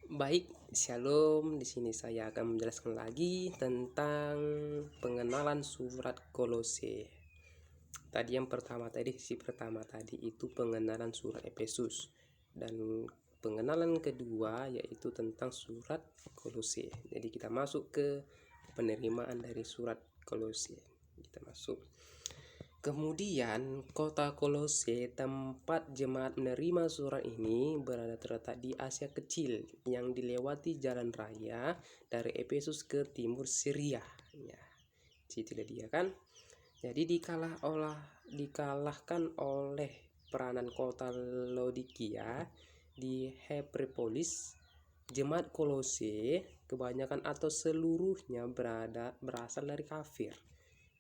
Baik, Shalom. Di sini saya akan menjelaskan lagi tentang pengenalan surat Kolose. Tadi sesi pertama tadi itu pengenalan surat Efesus, dan pengenalan kedua yaitu tentang surat Kolose. Jadi kita masuk ke penerimaan dari surat Kolose. Kita masuk. Kemudian kota Kolose, tempat jemaat menerima surat ini, berada terletak di Asia Kecil yang dilewati jalan raya dari Efesus ke timur Syria. Ya, itulah dia kan. Jadi dikalahkan oleh peranan kota Laodikia di Hierapolis. Jemaat Kolose kebanyakan atau seluruhnya berasal dari kafir,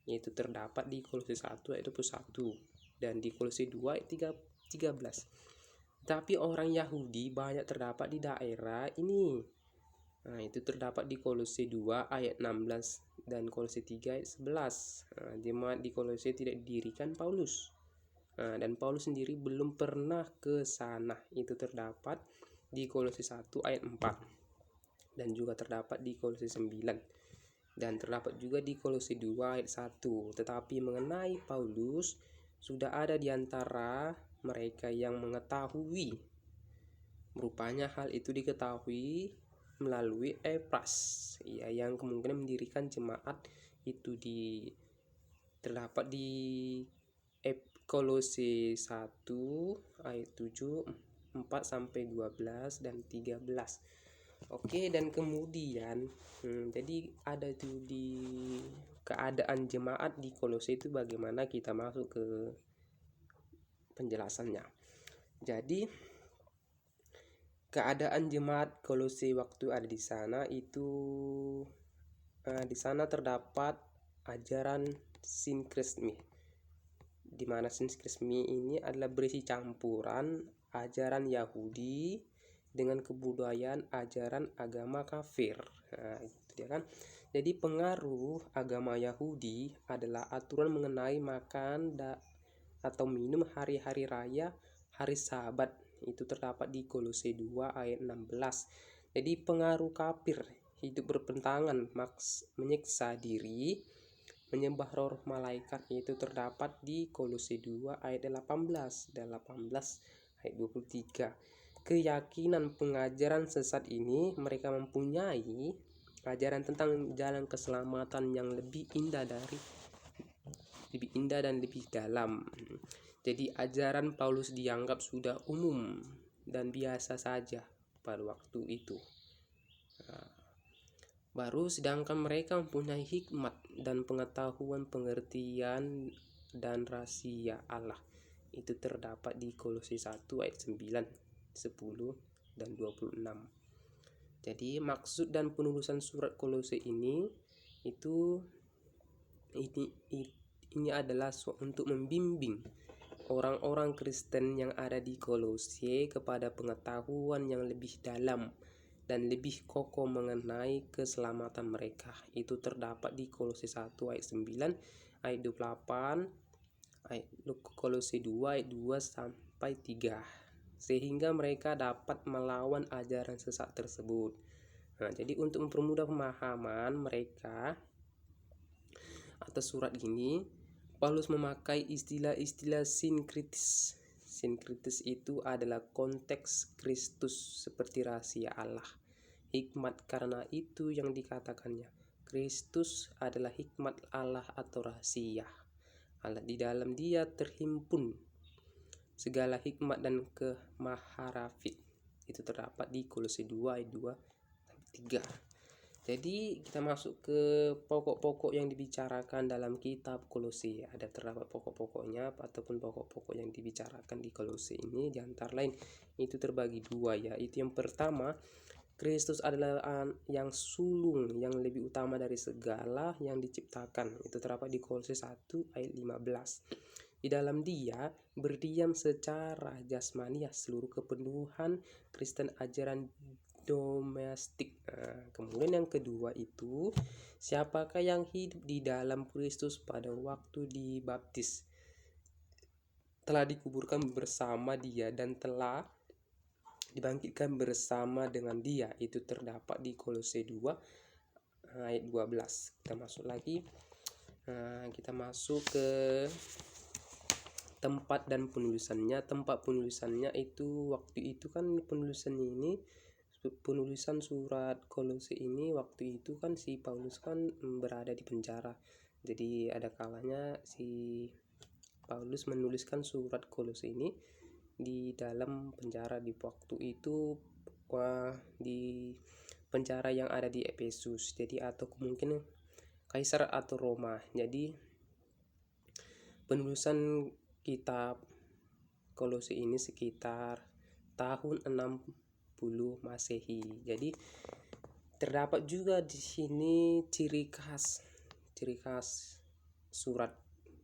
yaitu terdapat di Kolose 1 ayat 21 dan di Kolose 2 ayat 13. Tapi orang Yahudi banyak terdapat di daerah ini. Nah, itu terdapat di Kolose 2 ayat 16 dan Kolose 3 ayat 11. Jemaat di Kolose tidak didirikan Paulus. Dan Paulus sendiri belum pernah ke sana. Itu terdapat di Kolose 1 ayat 4 dan juga terdapat di Kolose 9. Dan terdapat juga di Kolose 2 ayat 1. Tetapi mengenai Paulus, sudah ada di antara mereka yang mengetahui. Rupanya hal itu diketahui melalui Epras, ya, yang kemungkinan mendirikan jemaat itu terdapat di Kolose 1 ayat 7, 4 sampai 12 dan 13. Oke, dan kemudian jadi ada itu di keadaan jemaat di Kolose itu bagaimana, kita masuk ke penjelasannya. Jadi keadaan jemaat Kolose waktu ada di sana itu di sana terdapat ajaran sinkrisme, di mana sinkrisme ini adalah berisi campuran ajaran Yahudi dengan kebudayaan ajaran agama kafir. Nah, itu dia kan. Jadi pengaruh agama Yahudi adalah aturan mengenai makan atau minum hari-hari raya, hari Sabat. Itu terdapat di Kolose 2 ayat 16. Jadi pengaruh kafir, hidup bertentangan, menyiksa diri, menyembah roh malaikat, itu terdapat di Kolose 2 ayat 18 dan 18 ayat 23. Keyakinan pengajaran sesat ini, mereka mempunyai ajaran tentang jalan keselamatan yang lebih indah dan lebih dalam. Jadi ajaran Paulus dianggap sudah umum dan biasa saja pada waktu itu. Baru sedangkan mereka mempunyai hikmat dan pengetahuan pengertian dan rahasia Allah. Itu terdapat di Kolose 1 ayat 9, 10 dan 26. Jadi maksud dan penulisan surat Kolose ini adalah untuk membimbing orang-orang Kristen yang ada di Kolose kepada pengetahuan yang lebih dalam dan lebih kokoh mengenai keselamatan mereka. Itu terdapat di Kolose 1 ayat 9, ayat 28, ayat Kolose 2 ayat 2 sampai 3. Sehingga mereka dapat melawan ajaran sesat tersebut. Nah, jadi untuk mempermudah pemahaman mereka atas surat ini, Paulus memakai istilah-istilah sinkritis. Sinkritis itu adalah konteks Kristus seperti rahasia Allah, hikmat. Karena itu yang dikatakannya, Kristus adalah hikmat Allah atau rahasia Allah. Di dalam Dia terhimpun segala hikmat dan kemaharafit. Itu terdapat di Kolose 2 ayat 2 sampai 3. Jadi kita masuk ke pokok-pokok yang dibicarakan dalam kitab Kolose. Ada terdapat pokok-pokoknya ataupun pokok-pokok yang dibicarakan di Kolose ini, di antara lain itu terbagi dua, yaitu yang pertama, Kristus adalah yang sulung yang lebih utama dari segala yang diciptakan. Itu terdapat di Kolose 1 ayat 15. Di dalam Dia berdiam secara jasmaniah seluruh kepenuhan Kristen, ajaran domestik. Kemudian yang kedua itu, siapakah yang hidup di dalam Kristus pada waktu dibaptis telah dikuburkan bersama Dia dan telah dibangkitkan bersama dengan Dia. Itu terdapat di Kolose 2 ayat 12. Kita masuk lagi. Kita masuk ke tempat dan penulisannya. Tempat penulisannya itu waktu itu kan penulisan surat Kolose ini waktu itu kan si Paulus kan berada di penjara. Jadi ada kalanya si Paulus menuliskan surat Kolose ini di dalam penjara di waktu itu, di penjara yang ada di Efesus. Jadi atau kemungkinan Kaisar atau Roma. Jadi penulisan kitab Kolose ini sekitar tahun 60 Masehi. Jadi terdapat juga di sini ciri khas surat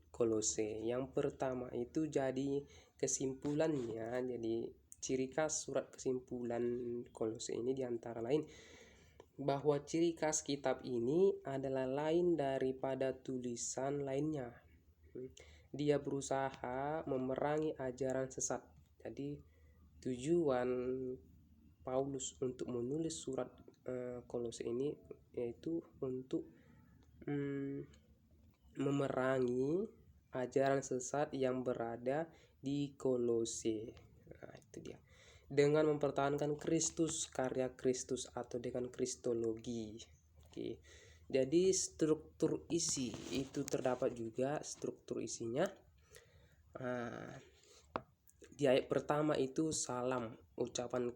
Kolose. Yang pertama itu jadi kesimpulannya. Jadi ciri khas surat kesimpulan Kolose ini diantara lain bahwa ciri khas kitab ini adalah lain daripada tulisan lainnya. Dia berusaha memerangi ajaran sesat. Jadi tujuan Paulus untuk menulis surat Kolose ini yaitu untuk memerangi ajaran sesat yang berada di Kolose. Itu dia. Dengan mempertahankan Kristus, karya Kristus atau dengan kristologi. Oke. Jadi struktur isi itu terdapat juga struktur isinya. Di ayat pertama itu salam, ucapan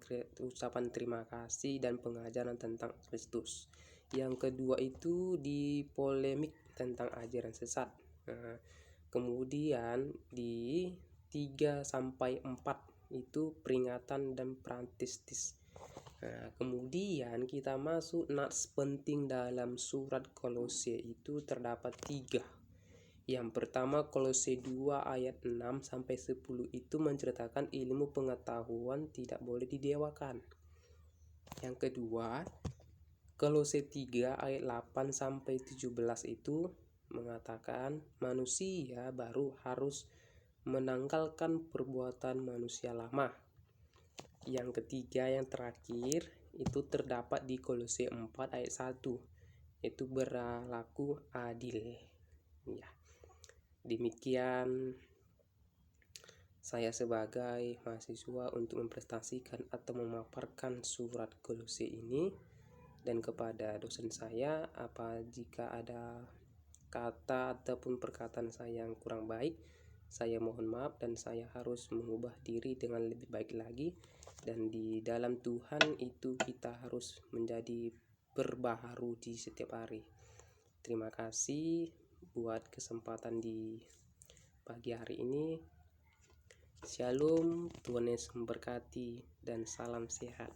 terima kasih dan pengajaran tentang Kristus. Yang kedua itu di polemik tentang ajaran sesat. Kemudian di 3-4 itu peringatan dan prantistis. Kemudian kita masuk nats penting dalam surat Kolose itu terdapat 3. Yang pertama Kolose 2 ayat 6-10 itu menceritakan ilmu pengetahuan tidak boleh didewakan. Yang kedua Kolose 3 ayat 8-17 itu mengatakan manusia baru harus menanggalkan perbuatan manusia lama. Yang ketiga yang terakhir itu terdapat di Kolose 4 ayat 1, itu berlaku adil. Ya. Demikian saya sebagai mahasiswa untuk mempresentasikan atau memaparkan surat Kolose ini. Dan kepada dosen saya, jika ada kata ataupun perkataan saya yang kurang baik, saya mohon maaf dan saya harus mengubah diri dengan lebih baik lagi. Dan di dalam Tuhan itu kita harus menjadi berbaharu di setiap hari. Terima kasih buat kesempatan di pagi hari ini. Shalom, Tuhan Yesus memberkati dan salam sehat.